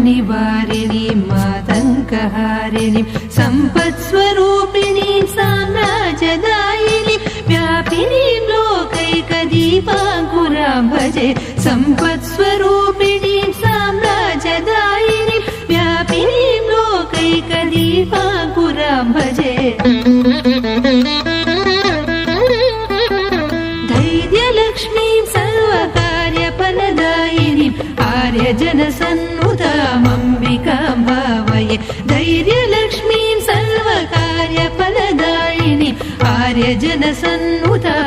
निवारिणीं मातङ्कहारिणीं सम्पत्स्वरूपिणीं साम्राज्यदायिनीं व्यापिनीं लोकैकदीपाङ्कुरां भजे सम्पत्स्वरूपिणीं साम्राज्यदायिनीं व्यापिनीं लोकैकदीपाङ्कुरां भजे धैर्यलक्ष्मीं सर्वकार्यफलदायिनीम् आर्यजनसन्नुतामम्बिकां भावये धैर्यलक्ष्मीं सर्वकार्यफलदायिनीम् आर्यजनसन्नुतां